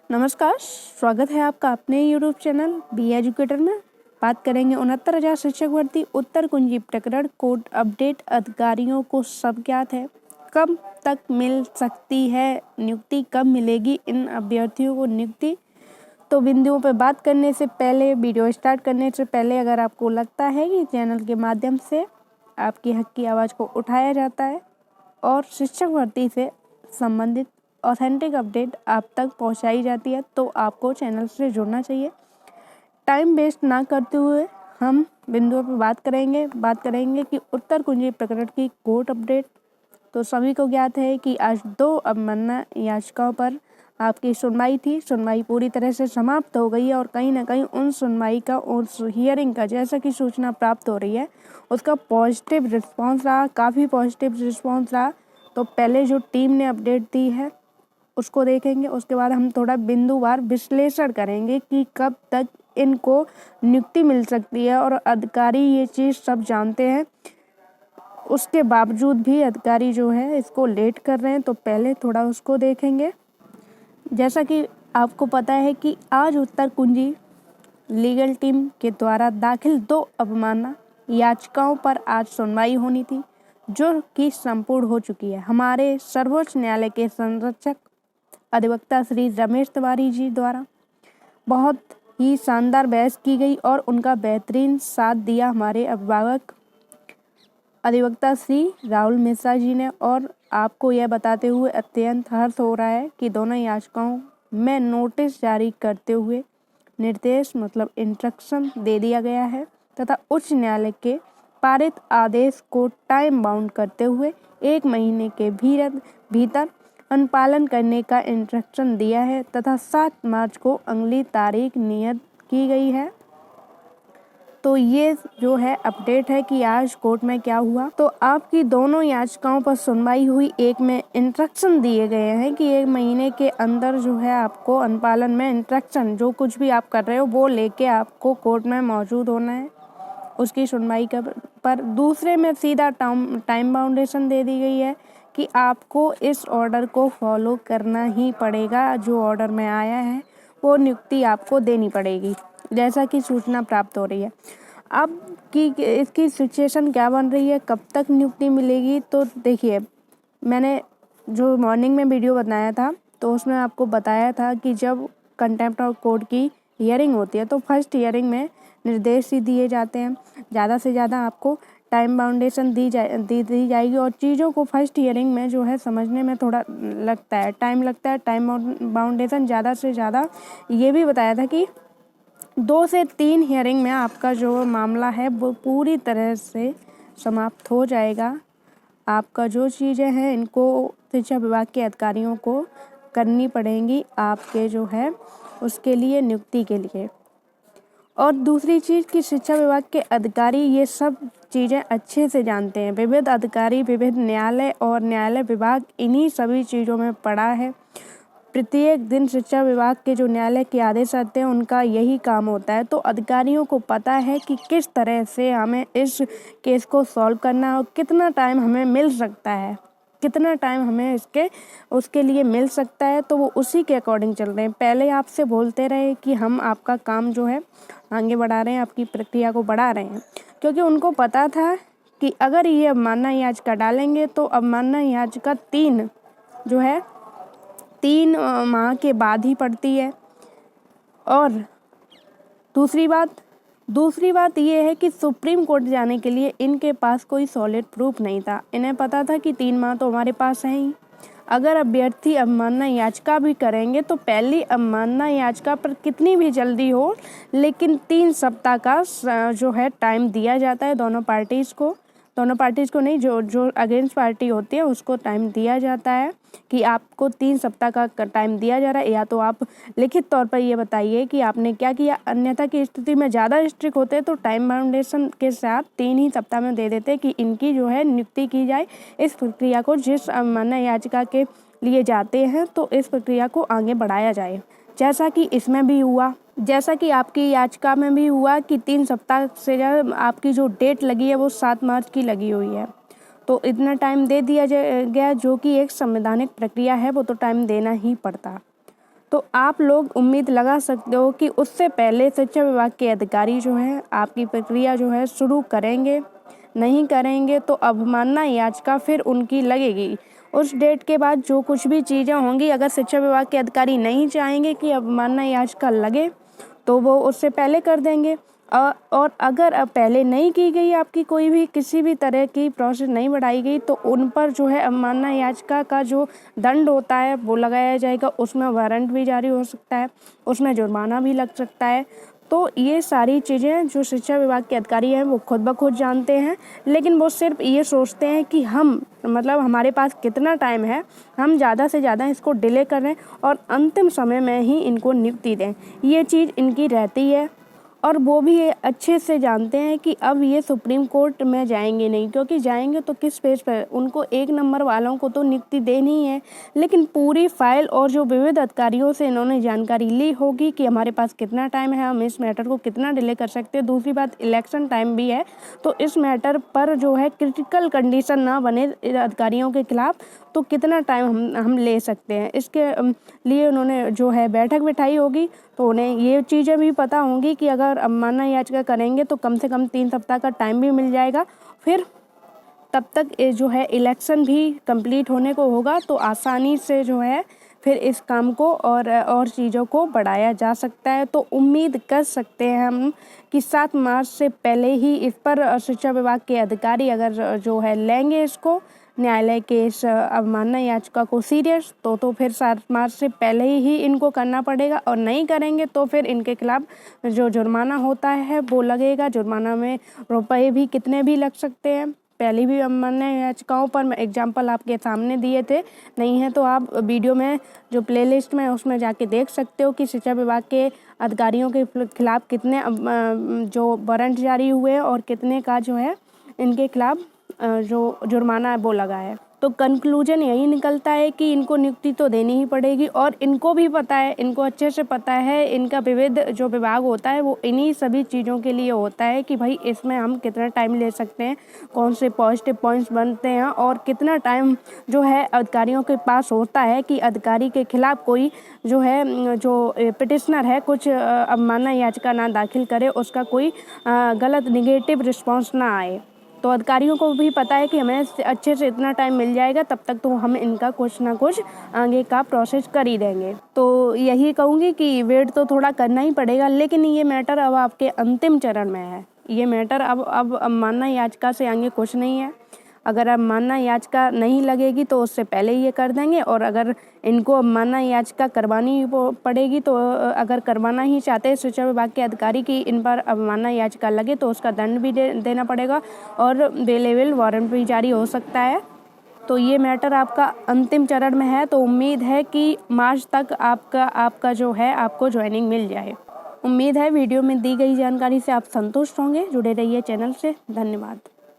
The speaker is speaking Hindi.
नमस्कार, स्वागत है आपका अपने यूट्यूब चैनल बी एजुकेटर में। बात करेंगे 69,000 शिक्षक भर्ती उत्तर कुंजी प्रकरण कोर्ट अपडेट। अधिकारियों को सब ज्ञात है, कब तक मिल सकती है नियुक्ति, कब मिलेगी इन अभ्यर्थियों को नियुक्ति। तो बिंदुओं पर बात करने से पहले, वीडियो स्टार्ट करने से पहले, अगर आपको लगता है कि चैनल के माध्यम से आपकी हक की आवाज़ को उठाया जाता है और शिक्षक भर्ती से संबंधित ऑथेंटिक अपडेट आप तक पहुंचाई जाती है, तो आपको चैनल से जुड़ना चाहिए। टाइम वेस्ट ना करते हुए हम बिंदुओं पर बात करेंगे कि उत्तर कुंजी प्रकरण की कोर्ट अपडेट। तो सभी को ज्ञात है कि आज 2 अवमानना याचिकाओं पर आपकी सुनवाई थी। सुनवाई पूरी तरह से समाप्त हो गई है और कहीं ना कहीं उन सुनवाई का, उस हियरिंग का, जैसा कि सूचना प्राप्त हो रही है, उसका पॉजिटिव रिस्पॉन्स रहा, काफ़ी पॉजिटिव रिस्पॉन्स रहा। तो पहले जो टीम ने अपडेट दी है उसको देखेंगे, उसके बाद हम थोड़ा बिंदुवार विश्लेषण करेंगे कि कब तक इनको नियुक्ति मिल सकती है। और अधिकारी ये चीज़ सब जानते हैं, उसके बावजूद भी अधिकारी जो है इसको लेट कर रहे हैं। तो पहले थोड़ा उसको देखेंगे। जैसा कि आपको पता है कि आज उत्तर कुंजी लीगल टीम के द्वारा दाखिल 2 अवमानना याचिकाओं पर आज सुनवाई होनी थी, जो कि संपूर्ण हो चुकी है। हमारे सर्वोच्च न्यायालय के संरक्षक अधिवक्ता श्री रमेश तिवारी जी द्वारा बहुत ही शानदार बहस की गई और उनका बेहतरीन साथ दिया हमारे अभिभावक अधिवक्ता श्री राहुल मिश्रा जी ने। और आपको यह बताते हुए अत्यंत हर्ष हो रहा है कि दोनों याचिकाओं में नोटिस जारी करते हुए निर्देश इंस्ट्रक्शन दे दिया गया है तथा उच्च न्यायालय के पारित आदेश को टाइम बाउंड करते हुए 1 महीने के भीतर अनुपालन करने का इंस्ट्रक्शन दिया है तथा 7 मार्च को अगली तारीख नियत की गई है। तो ये जो है अपडेट है कि आज कोर्ट में क्या हुआ। तो आपकी दोनों याचिकाओं पर सुनवाई हुई। एक में इंस्ट्रक्शन दिए गए हैं कि 1 महीने के अंदर जो है आपको अनुपालन में इंस्ट्रक्शन, जो कुछ भी आप कर रहे हो वो लेके आपको कोर्ट में मौजूद होना है उसकी सुनवाई पर। दूसरे में सीधा टाइम बाउंडेशन दे दी गई है कि आपको इस ऑर्डर को फॉलो करना ही पड़ेगा। जो ऑर्डर में आया है वो नियुक्ति आपको देनी पड़ेगी, जैसा कि सूचना प्राप्त हो रही है। अब की इसकी सिचुएशन क्या बन रही है, कब तक नियुक्ति मिलेगी। तो देखिए, मैंने जो मॉर्निंग में वीडियो बनाया था तो उसमें आपको बताया था कि जब कंटेम्प्ट ऑफ कोर्ट की हियरिंग होती है तो फर्स्ट हियरिंग में निर्देश ही दिए जाते हैं। ज़्यादा से ज़्यादा आपको टाइम बाउंडेशन दी जाएगी और चीज़ों को फर्स्ट हियरिंग में जो है समझने में थोड़ा टाइम लगता है। टाइम बाउंडेशन ज़्यादा से ज़्यादा ये भी बताया था कि 2 से 3 हियरिंग में आपका जो मामला है वो पूरी तरह से समाप्त हो जाएगा। आपका जो चीज़ें हैं इनको शिक्षा विभाग के अधिकारियों को करनी पड़ेंगी आपके जो है उसके लिए, नियुक्ति के लिए। और दूसरी चीज़ कि शिक्षा विभाग के अधिकारी ये सब चीज़ें अच्छे से जानते हैं। विविध अधिकारी, विविध न्यायालय और न्यायालय विभाग इन्हीं सभी चीज़ों में पड़ा है। प्रत्येक दिन शिक्षा विभाग के जो न्यायालय के आदेश आते हैं उनका यही काम होता है। तो अधिकारियों को पता है कि किस तरह से हमें इस केस को सॉल्व करना है और कितना टाइम हमें मिल सकता है, कितना टाइम हमें उसके लिए मिल सकता है। तो वो उसी के अकॉर्डिंग चल रहे हैं। पहले आपसे बोलते रहे कि हम आपका काम जो है आगे बढ़ा रहे हैं, आपकी प्रक्रिया को बढ़ा रहे हैं, क्योंकि उनको पता था कि अगर ये अवमानना याचिका डालेंगे तो अवमानना याचिका 3 माह के बाद ही पड़ती है। और दूसरी बात ये है कि सुप्रीम कोर्ट जाने के लिए इनके पास कोई सॉलिड प्रूफ नहीं था। इन्हें पता था कि 3 माह तो हमारे पास है ही। अगर अभ्यर्थी अवमानना याचिका भी करेंगे तो पहली अवमानना याचिका पर कितनी भी जल्दी हो, लेकिन 3 सप्ताह का जो है टाइम दिया जाता है दोनों पार्टीज़ को नहीं, जो अगेंस्ट पार्टी होती है उसको टाइम दिया जाता है कि आपको 3 सप्ताह का टाइम दिया जा रहा है। या तो आप लिखित तौर पर ये बताइए कि आपने क्या किया, अन्यथा की स्थिति में ज़्यादा स्ट्रिक्ट होते तो टाइम बाउंडेशन के साथ 3 ही सप्ताह में दे देते कि इनकी जो है नियुक्ति की जाए। इस प्रक्रिया को जिस अवमानना याचिका के लिए जाते हैं तो इस प्रक्रिया को आगे बढ़ाया जाए, जैसा कि इसमें भी हुआ, जैसा कि आपकी याचिका में भी हुआ कि 3 सप्ताह से ज़्यादा आपकी जो डेट लगी है वो 7 मार्च की लगी हुई है। तो इतना टाइम दे दिया गया, जो कि एक संवैधानिक प्रक्रिया है, वो तो टाइम देना ही पड़ता। तो आप लोग उम्मीद लगा सकते हो कि उससे पहले शिक्षा विभाग के अधिकारी जो हैं आपकी प्रक्रिया जो है शुरू करेंगे। नहीं करेंगे तो अवमानना याचिका फिर उनकी लगेगी। उस डेट के बाद जो कुछ भी चीज़ें होंगी, अगर शिक्षा विभाग के अधिकारी नहीं चाहेंगे कि अवमानना याचिका लगे तो वो उससे पहले कर देंगे। और अगर अब पहले नहीं की गई, आपकी कोई भी किसी भी तरह की प्रोसेस नहीं बढ़ाई गई, तो उन पर जो है अवमानना याचिका का जो दंड होता है वो लगाया जाएगा। उसमें वारंट भी जारी हो सकता है, उसमें जुर्माना भी लग सकता है। तो ये सारी चीज़ें जो शिक्षा विभाग के अधिकारी हैं वो खुद ब खुद जानते हैं, लेकिन वो सिर्फ ये सोचते हैं कि हम मतलब हमारे पास कितना टाइम है, हम ज़्यादा से ज़्यादा इसको डिले करें और अंतिम समय में ही इनको नियुक्ति दें। ये चीज़ इनकी रहती है और वो भी ये अच्छे से जानते हैं कि अब ये सुप्रीम कोर्ट में जाएंगे नहीं, क्योंकि जाएंगे तो किस पेज पर, उनको 1 नंबर वालों को तो नियुक्ति देनी ही है। लेकिन पूरी फाइल और जो विविध अधिकारियों से इन्होंने जानकारी ली होगी कि हमारे पास कितना टाइम है, हम इस मैटर को कितना डिले कर सकते हैं। दूसरी बात, इलेक्शन टाइम भी है, तो इस मैटर पर जो है क्रिटिकल कंडीशन ना बने अधिकारियों के खिलाफ, तो कितना टाइम हम ले सकते हैं, इसके लिए उन्होंने जो है बैठक बिठाई होगी। तो उन्हें ये चीज़ें भी पता होंगी कि अगर अवमानना याचिका करेंगे तो कम से कम 3 सप्ताह का टाइम भी मिल जाएगा। फिर तब तक ये जो है इलेक्शन भी कंप्लीट होने को होगा, तो आसानी से जो है फिर इस काम को और चीज़ों को बढ़ाया जा सकता है। तो उम्मीद कर सकते हैं हम कि 7 मार्च से पहले ही इस पर शिक्षा विभाग के अधिकारी अगर जो है लेंगे इसको, न्यायालय के इस अवमानना याचिका को सीरियस, तो फिर 7 मार्च से पहले ही इनको करना पड़ेगा। और नहीं करेंगे तो फिर इनके खिलाफ जो जुर्माना होता है वो लगेगा। जुर्माना में रुपए भी कितने भी लग सकते हैं। पहले भी अवमानना याचिकाओं पर मैं एग्जाम्पल आपके सामने दिए थे, नहीं है तो आप वीडियो में जो प्लेलिस्ट में उसमें जाके देख सकते हो कि शिक्षा विभाग के अधिकारियों के खिलाफ कितने जो वारंट जारी हुए और कितने का जो है इनके खिलाफ जो जुर्माना है वो लगा है। तो कंक्लूजन यही निकलता है कि इनको नियुक्ति तो देनी ही पड़ेगी। और इनको भी पता है, इनको अच्छे से पता है, इनका विविध जो विभाग होता है वो इन्हीं सभी चीज़ों के लिए होता है कि भाई इसमें हम कितना टाइम ले सकते हैं, कौन से पॉजिटिव पॉइंट्स बनते हैं और कितना टाइम जो है अधिकारियों के पास होता है कि अधिकारी के खिलाफ कोई जो है जो पिटिशनर है कुछ अवमानना याचिका ना दाखिल करे, उसका कोई गलत निगेटिव रिस्पॉन्स ना आए। तो अधिकारियों को भी पता है कि हमें अच्छे से इतना टाइम मिल जाएगा, तब तक तो हम इनका कुछ ना कुछ आगे का प्रोसेस कर ही देंगे। तो यही कहूँगी कि वेट तो थोड़ा करना ही पड़ेगा, लेकिन ये मैटर अब आपके अंतिम चरण में है। ये मैटर अब अवमानना याचिका से आगे कुछ नहीं है। अगर अवमानना याचिका नहीं लगेगी तो उससे पहले ये कर देंगे, और अगर इनको अवमानना याचिका करवानी पड़ेगी तो अगर करवाना ही चाहते हैं शिक्षा विभाग के अधिकारी की इन पर अवमानना याचिका लगे तो उसका दंड भी देना पड़ेगा और बेलेवल वारंट भी जारी हो सकता है। तो ये मैटर आपका अंतिम चरण में है। तो उम्मीद है कि मार्च तक आपका जो है आपको ज्वाइनिंग मिल जाए। उम्मीद है वीडियो में दी गई जानकारी से आप संतुष्ट होंगे। जुड़े रहिए चैनल से। धन्यवाद।